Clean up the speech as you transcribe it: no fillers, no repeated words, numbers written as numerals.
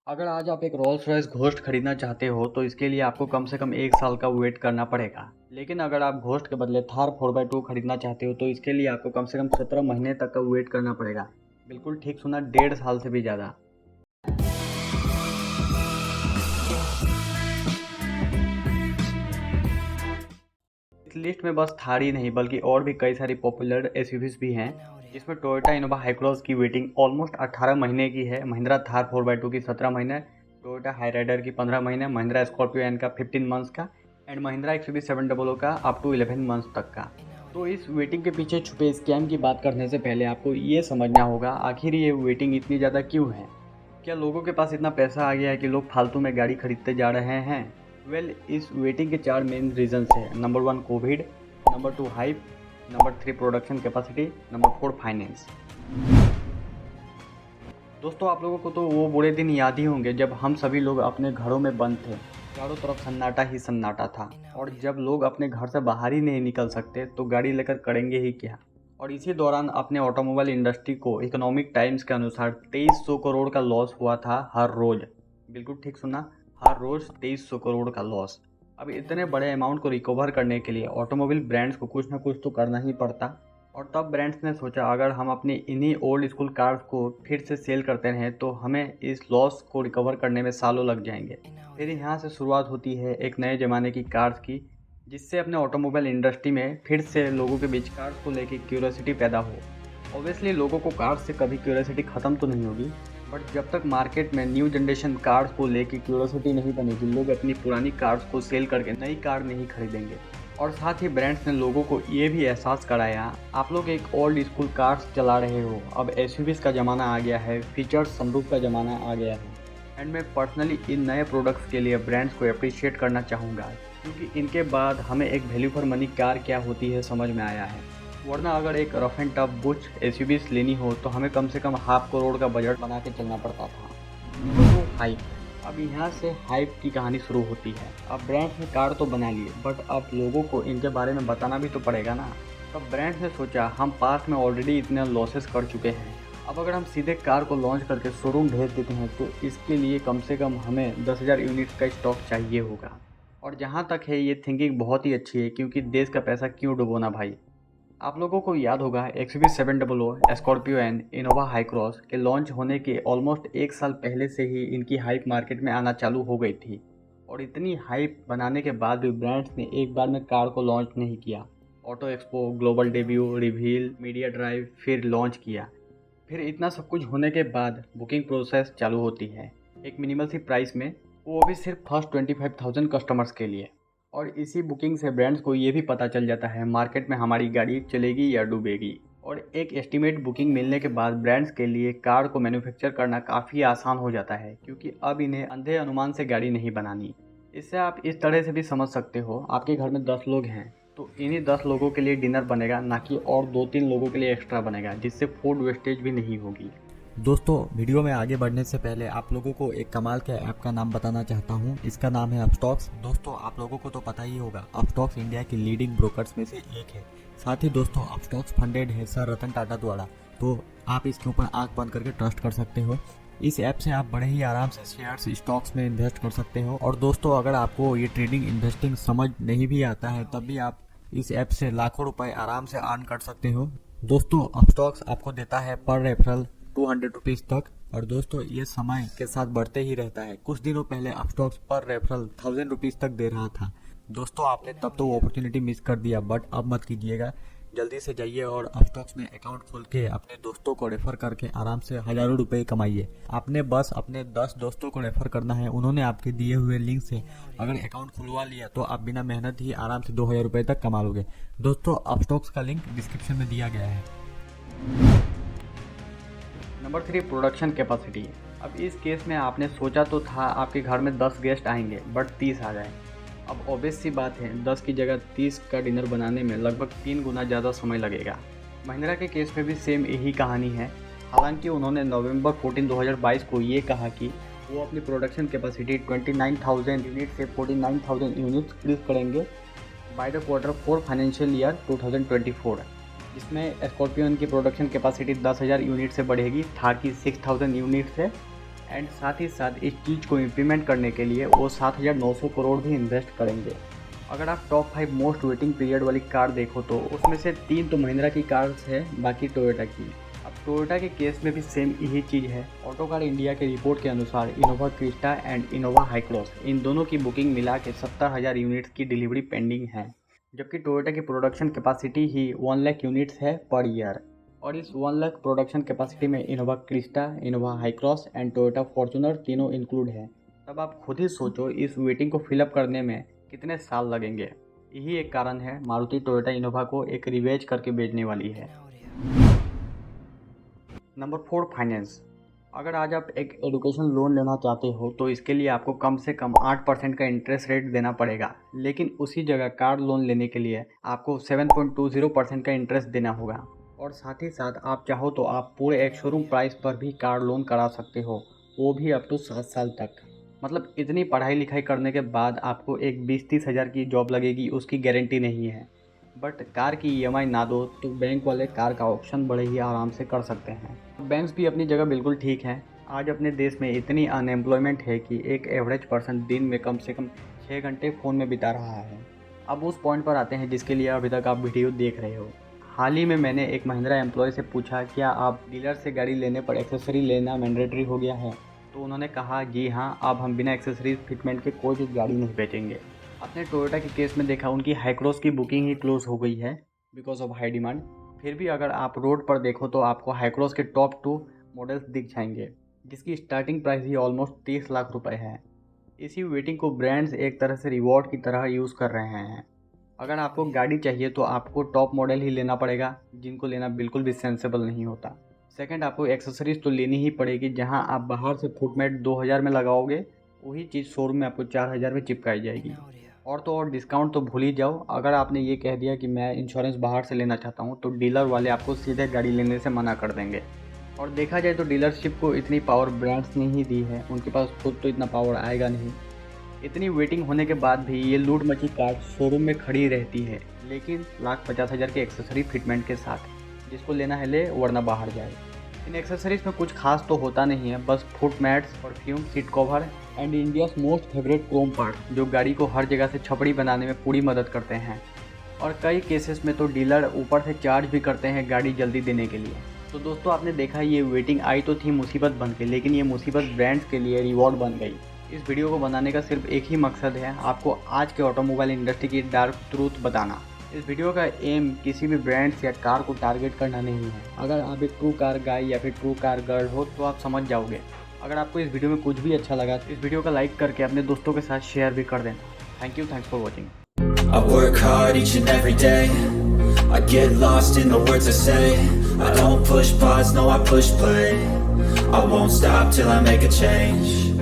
अगर आज आप एक रोल्स रॉयस घोस्ट खरीदना चाहते हो तो इसके लिए आपको कम से कम 1 साल का वेट करना पड़ेगा। लेकिन अगर आप घोस्ट के बदले थार 4x2 खरीदना चाहते हो तो इसके लिए आपको कम से कम 17 महीने तक का वेट करना पड़ेगा। बिल्कुल ठीक सुना, 1.5 साल से भी ज़्यादा। इस लिस्ट में बस थार ही नहीं बल्कि और भी कई सारी पॉपुलर एसयूवीज भी हैं, जिसमें टोयोटा इनोवा हाईक्रॉस की वेटिंग ऑलमोस्ट 18 महीने की है, महिंद्रा थार 4x2 की 17 महीने, टोयोटा हाईराइडर की 15 महीने, महिंद्रा स्कॉर्पियो एन का 15 मंथ्स का एंड महिंद्रा एक्सयूवी 700 का अप टू 11 मंथ्स तक का। तो इस वेटिंग के पीछे छुपे स्कैम की बात करने से पहले आपको ये समझना होगा आखिर ये वेटिंग इतनी ज़्यादा क्यों है। क्या लोगों के पास इतना पैसा आ गया है कि लोग फालतू में गाड़ी खरीदते जा रहे हैं? इस वेटिंग के 4 मेन रीजंस है। Number 1 Covid, number 2 hype, number 3 production capacity, number 4 finance. दोस्तों, आप लोगों को तो वो बुरे दिन याद ही होंगे जब हम सभी लोग अपने घरों में बंद थे, चारों तरफ सन्नाटा ही सन्नाटा था और जब लोग अपने घर से बाहर ही नहीं निकल सकते तो गाड़ी लेकर करेंगे ही क्या। और इसी दौरान अपने ऑटोमोबाइल इंडस्ट्री को इकोनॉमिक टाइम्स के अनुसार 2300 करोड़ का लॉस हुआ था हर रोज़। बिल्कुल ठीक सुना, हर रोज़ 2300 करोड़ का लॉस। अब इतने बड़े अमाउंट को रिकवर करने के लिए ऑटोमोबाइल ब्रांड्स को कुछ ना कुछ तो करना ही पड़ता। और तब ब्रांड्स ने सोचा अगर हम अपनी इन्हीं ओल्ड स्कूल कार्स को फिर से सेल करते रहें तो हमें इस लॉस को रिकवर करने में सालों लग जाएंगे। फिर यहाँ से शुरुआत होती है एक नए ज़माने की कार्स की, जिससे अपने ऑटोमोबाइल इंडस्ट्री में फिर से लोगों के बीच कार्स को लेकर क्यूरियोसिटी पैदा हो। ऑब्वियसली लोगों को कार्स से कभी क्यूरियोसिटी ख़त्म तो नहीं होगी, बट जब तक मार्केट में न्यू जनरेशन कार्स को लेकर क्यूरियोसिटी नहीं बनेगी, लोग अपनी पुरानी कार्स को सेल करके नई कार नहीं खरीदेंगे। और साथ ही ब्रांड्स ने लोगों को ये भी एहसास कराया, आप लोग एक ओल्ड स्कूल कार्स चला रहे हो, अब एसयूवीज का ज़माना आ गया है, फीचर्स सनरूफ का ज़माना आ गया है। एंड मैं पर्सनली इन नए प्रोडक्ट्स के लिए ब्रांड्स को अप्रिशिएट करना चाहूँगा, क्योंकि इनके बाद हमें एक वैल्यू फॉर मनी कार क्या होती है समझ में आया है। वरना अगर एक rough and tough butch SUVs लेनी हो तो हमें कम से कम 500 करोड़ का बजट बना के चलना पड़ता था। तो हाइप, अब यहाँ से हाइप की कहानी शुरू होती है। अब ब्रांड्स ने कार तो बना लिए, बट अब लोगों को इनके बारे में बताना भी तो पड़ेगा ना। तब ब्रांड्स ने सोचा हम पास में ऑलरेडी इतने लॉसेस कर चुके हैं, अब अगर हम सीधे कार को लॉन्च करके शोरूम भेज देते हैं तो इसके लिए कम से कम हमें 10,000 यूनिट का स्टॉक चाहिए होगा। और जहाँ तक है ये थिंकिंग बहुत ही अच्छी है, क्योंकि देश का पैसा क्यों डुबोना भाई। आप लोगों को याद होगा XUV 700, Scorpio N, Innova Hycross के लॉन्च होने के ऑलमोस्ट 1 साल पहले से ही इनकी हाइप मार्केट में आना चालू हो गई थी। और इतनी हाइप बनाने के बाद भी ब्रांड्स ने एक बार में कार को लॉन्च नहीं किया। Auto expo, global debut, reveal, media drive, फिर लॉन्च किया। फिर इतना सब कुछ होने के बाद बुकिंग प्रोसेस चालू होती है एक मिनिमल सी प्राइस में, वो भी सिर्फ फर्स्ट 25,000 कस्टमर्स के लिए। और इसी बुकिंग से ब्रांड्स को ये भी पता चल जाता है मार्केट में हमारी गाड़ी चलेगी या डूबेगी। और एक एस्टीमेट बुकिंग मिलने के बाद ब्रांड्स के लिए कार को मैन्युफैक्चर करना काफ़ी आसान हो जाता है, क्योंकि अब इन्हें अंधे अनुमान से गाड़ी नहीं बनानी। इससे आप इस तरह से भी समझ सकते हो, आपके घर में 10 लोग हैं तो इन्हीं 10 लोगों के लिए डिनर बनेगा, ना कि और 2-3 लोगों के लिए एक्स्ट्रा बनेगा, जिससे फूड वेस्टेज भी नहीं होगी। दोस्तों, वीडियो में आगे बढ़ने से पहले आप लोगों को एक कमाल के ऐप का नाम बताना चाहता हूं। इसका नाम है अपस्टॉक्स। दोस्तों, आप लोगों को तो पता ही होगा, अपस्टॉक्स इंडिया की लीडिंग ब्रोकर्स में से एक है। साथ ही दोस्तों, अपस्टॉक्स फंडेड है सर रतन टाटा द्वारा, तो आप इसके ऊपर आंख बंद करके ट्रस्ट कर सकते हो। इस ऐप से आप बड़े ही आराम से शेयर्स, स्टॉक्स में इन्वेस्ट कर सकते हो। और दोस्तों, अगर आपको ये ट्रेडिंग इन्वेस्टिंग समझ नहीं भी आता है तब भी आप इस ऐप से लाखों रुपए आराम से अर्न कर सकते हो। दोस्तों, अपस्टॉक्स आपको देता है पर रेफरल 200 रुपीज़ तक। और दोस्तों, ये समय के साथ बढ़ते ही रहता है। कुछ दिनों पहले अपस्टॉक्स पर रेफरल 1000 रुपीज़ तक दे रहा था। दोस्तों, आपने तब तो वो अपॉर्चुनिटी मिस कर दिया, बट अब मत कीजिएगा। जल्दी से जाइए और अपस्टॉक्स में अकाउंट खोल के अपने दोस्तों को रेफर करके आराम से हज़ारों रुपए कमाइए। आपने बस अपने 10 दोस्तों को रेफर करना है, उन्होंने आपके दिए हुए लिंक से अगर अकाउंट खुलवा लिया तो आप बिना मेहनत ही आराम से 2000 रुपये तक कमा लोगे। दोस्तों, अपस्टॉक्स का लिंक डिस्क्रिप्शन में दिया गया है। Number 3 production capacity. अब इस केस में आपने सोचा तो था आपके घर में 10 गेस्ट आएंगे, बट 30 आ गए। अब ऑब्वियस सी बात है, 10 की जगह 30 का डिनर बनाने में लगभग 3 गुना ज़्यादा समय लगेगा। महिंद्रा के केस में भी सेम यही कहानी है। हालांकि उन्होंने नवंबर 14, 2022 को ये कहा कि वो अपनी प्रोडक्शन कैपेसिटी 29,000 यूनिट से 49,000 यूनिट इंक्रीज करेंगे by the Q4 financial year 2024, जिसमें स्कॉर्पियन की प्रोडक्शन कैपेसिटी 10,000 यूनिट से बढ़ेगी, थार की 6,000 यूनिट से, एंड साथ ही साथ इस चीज़ को इम्प्लीमेंट करने के लिए वो 7,900 करोड़ भी इन्वेस्ट करेंगे। अगर आप टॉप 5 मोस्ट वेटिंग पीरियड वाली कार देखो तो उसमें से 3 तो महिंद्रा की कार्स है, बाकी टोयोटा की। अब टोयोटा के केस में भी सेम यही चीज़ है। ऑटो कार इंडिया के रिपोर्ट के अनुसार Innova Crysta and Innova Hycross इन दोनों की बुकिंग मिला के 70,000 यूनिट्स की डिलीवरी पेंडिंग है, जबकि टोयोटा की प्रोडक्शन कैपेसिटी ही 1 लाख यूनिट्स है पर ईयर। और इस 1 लाख प्रोडक्शन कैपेसिटी में Innova Crysta, Innova high cross and Toyota Fortuner तीनों इंक्लूड है। तब आप खुद ही सोचो इस वेटिंग को फिलअप करने में कितने साल लगेंगे। यही एक कारण है मारुति टोयोटा इनोवा को एक रिवेज करके बेचने वाली है। Number 4, finance. अगर आज आप एक एजुकेशन लोन लेना चाहते हो तो इसके लिए आपको कम से कम 8% का इंटरेस्ट रेट देना पड़ेगा, लेकिन उसी जगह कार लोन लेने के लिए आपको 7.20% का इंटरेस्ट देना होगा। और साथ ही साथ आप चाहो तो आप पूरे एक शोरूम प्राइस पर भी कार लोन करा सकते हो, वो भी अप टू 7 साल तक। मतलब इतनी पढ़ाई लिखाई करने के बाद आपको एक 20-30 हज़ार की जॉब लगेगी उसकी गारंटी नहीं है। बट कार की EMI ना दो तो बैंक वाले कार का ऑप्शन बड़े ही आराम से कर सकते हैं। बैंक्स भी अपनी जगह बिल्कुल ठीक हैं। आज अपने देश में इतनी अनएम्प्लॉयमेंट है कि एक एवरेज पर्सन दिन में कम से कम 6 घंटे फ़ोन में बिता रहा है। अब उस पॉइंट पर आते हैं जिसके लिए अभी तक आप वीडियो देख रहे हो। हाल ही में मैंने एक महिंद्रा एम्प्लॉय से पूछा क्या आप डीलर से गाड़ी लेने पर एक्सेसरी लेना मैंडेटरी हो गया है, तो उन्होंने कहा जी हाँ, अब हम बिना एक्सेसरीज फिटमेंट के कोई भी गाड़ी नहीं बेचेंगे। आपने टोयोटा के केस में देखा उनकी हाई क्रॉस की बुकिंग ही क्लोज हो गई है बिकॉज ऑफ हाई डिमांड। फिर भी अगर आप रोड पर देखो तो आपको हाई क्रॉस के टॉप 2 मॉडल्स दिख जाएंगे जिसकी स्टार्टिंग प्राइस ही ऑलमोस्ट 30 लाख रुपए है। इसी वेटिंग को ब्रांड्स एक तरह से रिवॉर्ड की तरह यूज़ कर रहे हैं। अगर आपको गाड़ी चाहिए तो आपको टॉप मॉडल ही लेना पड़ेगा, जिनको लेना बिल्कुल भी सेंसेबल नहीं होता। सेकंड, आपको एक्सेसरीज तो लेनी ही पड़ेगी। जहां आप बाहर से फुटमेट 2000 में लगाओगे वही चीज़ शोरूम में आपको 4000 में चिपकाई जाएगी। और तो और डिस्काउंट तो भूल ही जाओ। अगर आपने ये कह दिया कि मैं इंश्योरेंस बाहर से लेना चाहता हूँ तो डीलर वाले आपको सीधे गाड़ी लेने से मना कर देंगे। और देखा जाए तो डीलरशिप को इतनी पावर ब्रांड्स ने ही दी है, उनके पास खुद तो इतना पावर आएगा नहीं। इतनी वेटिंग होने के बाद भी ये लूट मची कार शोरूम में खड़ी रहती है, लेकिन 1,50,000 के एक्सेसरी फिटमेंट के साथ। जिसको लेना है ले, वरना बाहर जाए। इन एक्सेसरीज में कुछ खास तो होता नहीं है, बस foot mats, perfume, seat cover and India's most favourite Chrome part जो गाड़ी को हर जगह से छपड़ी बनाने में पूरी मदद करते हैं। और कई केसेस में तो डीलर ऊपर से चार्ज भी करते हैं गाड़ी जल्दी देने के लिए। तो दोस्तों आपने देखा ये वेटिंग आई तो थी मुसीबत बन के, लेकिन ये मुसीबत ब्रांड्स के लिए रिवॉर्ड बन गई। इस वीडियो को बनाने का सिर्फ एक ही मकसद है, आपको आज के ऑटोमोबाइल इंडस्ट्री की डार्क ट्रूथ बताना। इस वीडियो का एम किसी भी ब्रांड्स या कार को टारगेट करना नहीं है। अगर आप एक ट्रू कार गाय या फिर ट्रू कार गर्ल हो तो आप समझ जाओगे। अगर आपको इस वीडियो में कुछ भी अच्छा लगा तो इस वीडियो का लाइक करके अपने दोस्तों के साथ शेयर भी कर देना। Thank you, thanks for watching. I work hard each and every day. I get lost in the words I say. I don't push pause, no I push play. I won't stop till I make a change.